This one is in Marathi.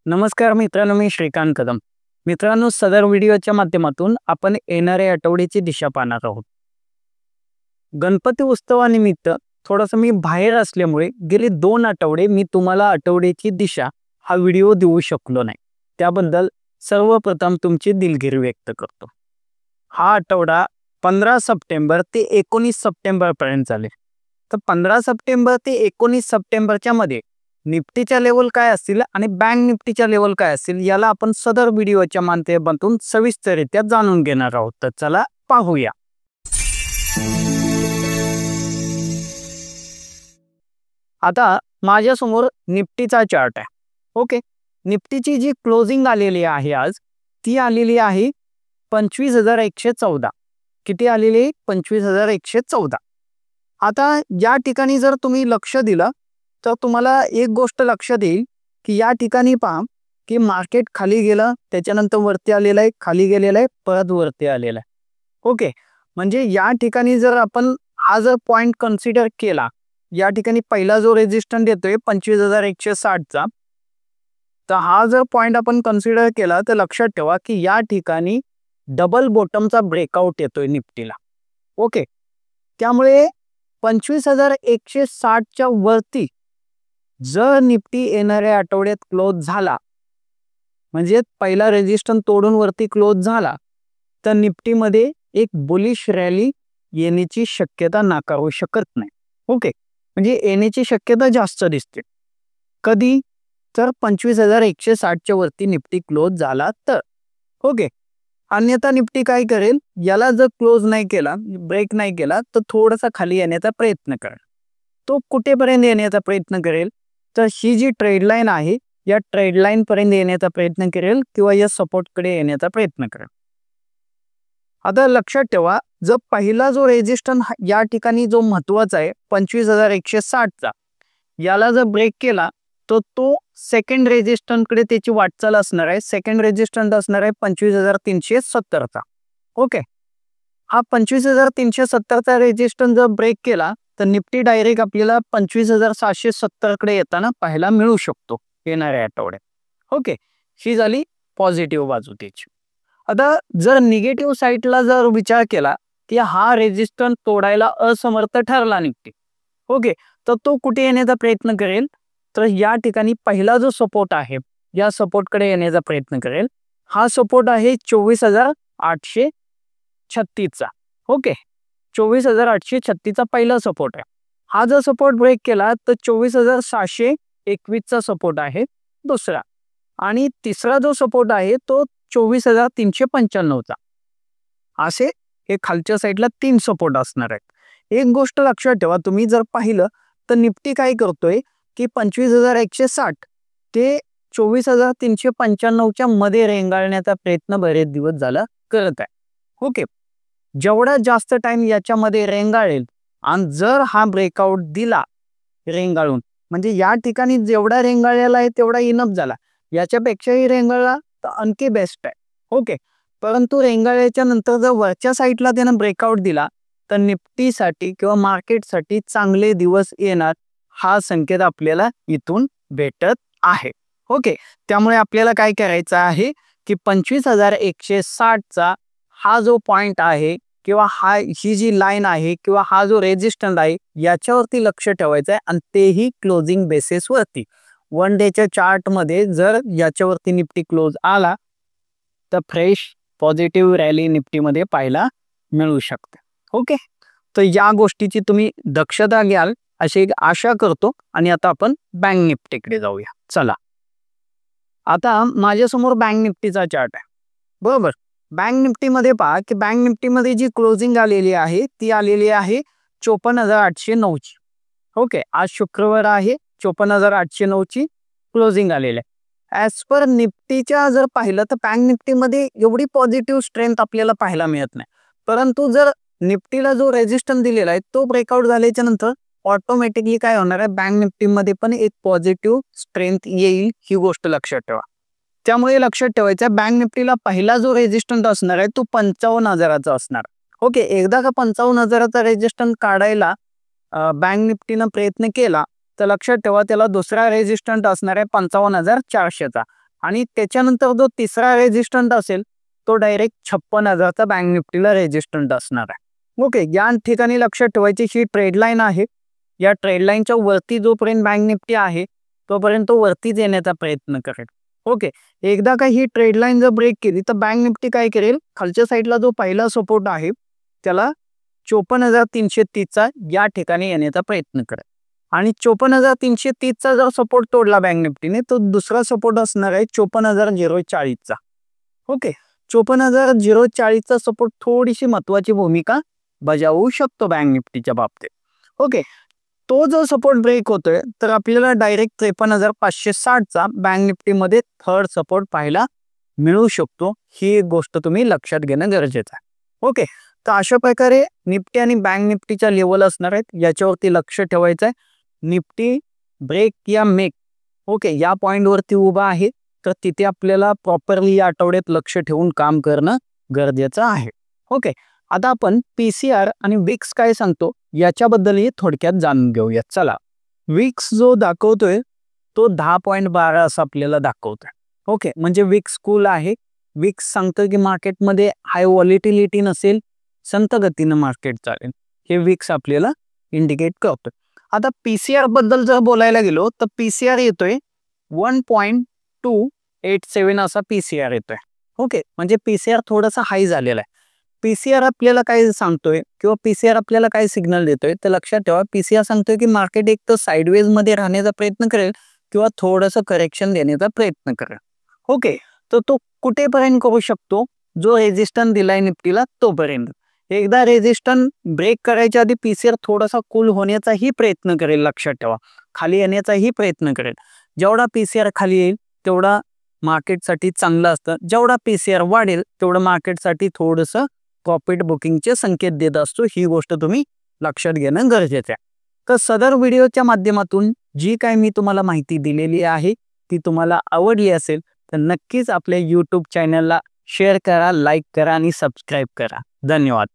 नमस्कार मित्रांनो, मी श्रीकांत कदम. मित्रांनो, सदर व्हिडिओच्या माध्यमातून आपण येणाऱ्या आठवड्याची दिशा पाहणार आहोत. गणपती उत्सवानिमित्त थोडंसं मी बाहेर असल्यामुळे गेले 2 आठवडे मी तुम्हाला आठवड्याची दिशा हा व्हिडिओ देऊ शकलो नाही. त्याबद्दल सर्वप्रथम तुमची दिलगिरी व्यक्त करतो. हा आठवडा 15 सप्टेंबर ते 19 सप्टेंबर पर्यंत चालेल. तर 15 सप्टेंबर ते 19 सप्टेंबरच्या मध्ये निफ्टीच्या लेवल काय असतील आणि बँक निफ्टीच्या लेवल काय असतील याला आपण सदर व्हिडिओच्या माध्यमातून सविस्तररित्या जाणून घेणार आहोत. तर चला पाहूया. आता माझ्यासमोर निफ्टीचा चार्ट आहे. ओके, निफ्टीची जी क्लोजिंग आलेली आहे आज ती आलेली आहे 25,114. किती आलेली आहे? 25,114. आता या ठिकाणी जर तुम्ही लक्ष दिलं तर तुम्हाला एक गोष्ट लक्षात येईल की या ठिकाणी पहा की मार्केट खाली गेलं, त्याच्यानंतर वरती आलेलं आहे, खाली गेलेलं आहे, परत वरती आलेलं आहे. ओके, म्हणजे या ठिकाणी जर आपण हा जर पॉइंट कन्सिडर केला, या ठिकाणी पहिला जो रेजिस्टन्स देतोय 25,160चा, तर हा जर पॉइंट आपण कन्सिडर केला तर लक्षात ठेवा की या ठिकाणी डबल बॉटमचा ब्रेकआउट येतोय निफ्टीला. ओके, त्यामुळे 25,160च्या वरती जर निफ्टी येणाऱ्या आठवड्यात क्लोज झाला, म्हणजे पहिला रेजिस्टन्स तोडून वरती क्लोज झाला, तर निफ्टीमध्ये एक बुलिश रॅली येण्याची शक्यता नाकारू शकत नाही. ओके, म्हणजे येण्याची शक्यता जास्त दिसते. कधी? तर 25,160च्या वरती निफ्टी क्लोज झाला तर. ओके, अन्यथा निफ्टी काय करेल, याला जर क्लोज नाही केला, ब्रेक नाही केला, तर थोडासा खाली येण्याचा प्रयत्न करेल. तो कुठेपर्यंत येण्याचा प्रयत्न करेल? तर ही जी ट्रेड लाईन आहे या ट्रेड लाईन पर्यंत येण्याचा प्रयत्न करेल किंवा या सपोर्टकडे येण्याचा प्रयत्न करेल. आता लक्षात ठेवा, जर पहिला जो रेजिस्टन्स या ठिकाणी जो महत्वाचा आहे 25,160चा, याला जर ब्रेक केला तर तो सेकंड रेजिस्टन्स कडे त्याची वाटचाल असणार आहे. सेकंड रेजिस्टन्स असणार आहे 25,370चा. ओके, हा 25,370चा रेजिस्टन्स जर ब्रेक केला तर निफ्टी डायरेक्ट आपल्याला 25,770 कडे येताना पाहायला मिळू शकतो येणाऱ्या आठवड्यात. ओके, ही झाली पॉझिटिव्ह बाजू त्याची. आता जर निगेटिव्ह साईडला जर विचार केला की हा रेजिस्टन्स तोडायला असमर्थ ठरला निफ्टी, ओके, तर तो कुठे येण्याचा प्रयत्न करेल? तर या ठिकाणी पहिला जो सपोर्ट आहे या सपोर्टकडे येण्याचा प्रयत्न करेल. हा सपोर्ट आहे 24,836चा. ओके, 24,836चा पहिला सपोर्ट आहे. हा जर सपोर्ट ब्रेक केला तर 24,721चा सपोर्ट आहे दुसरा, आणि तिसरा जो सपोर्ट आहे तो 24,395चा. असे हे खालच्या साईडला 3 सपोर्ट असणार आहेत. एक गोष्ट लक्षात ठेवा, तुम्ही जर पाहिलं तर निफ्टी काय करतोय की 25,160 ते 24,395च्या मध्ये रेंगाळण्याचा प्रयत्न बरेच दिवस झाला करत आहे. ओके, जेवढा जास्त टाइम याच्यामध्ये रेंगाळेल आणि जर हा ब्रेकआउट दिला रेंगाळून, म्हणजे या ठिकाणी जेवढा रेंगाळलेला आहे तेवढा इनफ झाला, याच्यापेक्षाही रेंगाळला तर आणखी बेस्ट आहे. ओके, परंतु रेंगाळल्याच्या नंतर जर वरच्या साईडला त्यानं ब्रेकआउट दिला तर निफ्टीसाठी किंवा मार्केटसाठी चांगले दिवस येणार, हा संकेत आपल्याला इथून भेटत आहे. ओके, त्यामुळे आपल्याला काय करायचं आहे की 25,160चा हा जो पॉइंट आहे किंवा ही जी लाईन आहे किंवा हा जो रेजिस्टन्स आहे याच्यावरती लक्ष ठेवायचं आहे, आणि तेही क्लोजिंग बेसिस वरती. 1 डेच्या चार्ट मध्ये जर याच्यावरती निफ्टी क्लोज आला तर फ्रेश पॉझिटिव्ह रॅली निफ्टीमध्ये पाहायला मिळू शकते. ओके, तर या गोष्टीची तुम्ही दक्षता घ्याल अशी एक आशा करतो. आणि आता आपण बँक निफ्टीकडे जाऊया. चला, आता माझ्यासमोर बँक निफ्टीचा चार्ट आहे. बरोबर, बँक निफ्टीमध्ये पहा की बँक निफ्टीमध्ये जी क्लोजिंग आलेली आहे ती आलेली आहे 54,809ची. ओके, आज शुक्रवार आहे, 54,809ची क्लोजिंग आलेली आहे. ॲज पर निफ्टीच्या जर पाहिलं तर बँक निफ्टीमध्ये एवढी पॉझिटिव्ह स्ट्रेंथ आपल्याला पाहायला मिळत नाही. परंतु जर निफ्टीला जो रेजिस्टन्स दिलेला आहे तो ब्रेकआउट झाल्याच्या नंतर ऑटोमॅटिकली काय होणार आहे, बँक निफ्टीमध्ये पण एक पॉझिटिव्ह स्ट्रेंथ येईल, ही गोष्ट लक्षात ठेवा. त्यामुळे लक्षात ठेवायचं, बँक निफ्टीला पहिला जो रेजिस्टन्स असणार आहे तो 55,000चा असणार. ओके, एकदा का 55,000चा रेजिस्टन्स काढायला बँक निफ्टीनं प्रयत्न केला तर लक्षात ठेवा त्याला दुसरा रेजिस्टन्स असणार आहे 55,400चा, आणि त्याच्यानंतर जो तिसरा रेजिस्टंट असेल तो डायरेक्ट 56,000चा बँक निफ्टीला रेजिस्टंट असणार आहे. ओके, या ठिकाणी लक्षात ठेवायची ही ट्रेड लाईन आहे. या ट्रेड लाईनच्या वरती जोपर्यंत बँक निफ्टी आहे तोपर्यंत तो वरतीच येण्याचा प्रयत्न करेल. ओके, एकदा का ही ट्रेड लाईन जर ब्रेक केली तर बँक निफ्टी काय करेल, खालच्या साईडला जो पहिला सपोर्ट आहे त्याला 54,330चा या ठिकाणी येण्याचा प्रयत्न करेल. आणि 54,330चा जर सपोर्ट तोडला बँक निफ्टीने तो दुसरा सपोर्ट असणार आहे 54,040चा. ओके, 54,040चा सपोर्ट थोडीशी महत्वाची भूमिका बजावू शकतो बँक निफ्टीच्या बाबतीत. ओके, तो जो सपोर्ट ब्रेक होतोय तर आपल्याला डायरेक्ट 53,560चा बँक निफ्टीमध्ये थर्ड सपोर्ट पाहायला मिळू शकतो. ही गोष्ट तुम्ही लक्षात घेणं गरजेचं आहे. ओके, तर अशा प्रकारे निफ्टी आणि बँक निफ्टीच्या लेवल असणार आहेत, याच्यावरती लक्ष ठेवायचं आहे. निफ्टी ब्रेक या मेक ओके या पॉईंटवरती उभा आहे तर तिथे आपल्याला प्रॉपरली या आठवड्यात लक्ष ठेवून काम करणं गरजेचं आहे. ओके, आता आपण पीसीआर आणि विक्स काय सांगतो याच्याबद्दलही थोडक्यात जाणून घेऊया. चला, विक्स जो दाखवतोय तो 10.12 असं आपल्याला दाखवतोय. ओके, म्हणजे विक्स कूल आहे. विक्स सांगतो की मार्केटमध्ये हाय व्हॉलिटिलिटी नसेल, संत गतीनं मार्केट चालेल, हे विक्स आपल्याला इंडिकेट करतोय. आता पीसीआर बद्दल जर बोलायला गेलो तर पीसीआर येतोय 1.287 असा पीसीआर येतोय. ओके, म्हणजे पीसीआर थोडासा हाय झालेला आहे. पीसीआर आपल्याला काय सांगतोय किंवा पीसीआर आपल्याला काय सिग्नल देतोय तर लक्षात ठेवा, पीसीआर सांगतोय की मार्केट एक तर साइडवेज मध्ये राहण्याचा प्रयत्न करेल किंवा थोडंसं करेक्शन देण्याचा प्रयत्न करेल. ओके, तर तो कुठेपर्यंत करू शकतो, जो रेजिस्टन्स दिलाय निफ्टीला तोपर्यंत. एकदा रेजिस्टन्स ब्रेक करायच्या आधी पीसीआर थोडासा कूल होण्याचाही प्रयत्न करेल. लक्षात ठेवा, खाली येण्याचाही प्रयत्न करेल. जेवढा पीसीआर खाली येईल तेवढा मार्केटसाठी चांगलं असतं, जेवढा पीसीआर वाढेल तेवढं मार्केटसाठी थोडंसं प्रॉफिट बुकिंगचे संकेत देत असतो. ही गोष्ट तुम्ही लक्षात घेणं गरजेचं आहे. तर सदर व्हिडिओच्या माध्यमातून जी काय मी तुम्हाला माहिती दिलेली आहे ती तुम्हाला आवडली असेल तर नक्कीच आपल्या यूट्यूब चॅनलला शेअर करा, लाईक करा आणि सबस्क्राईब करा. धन्यवाद.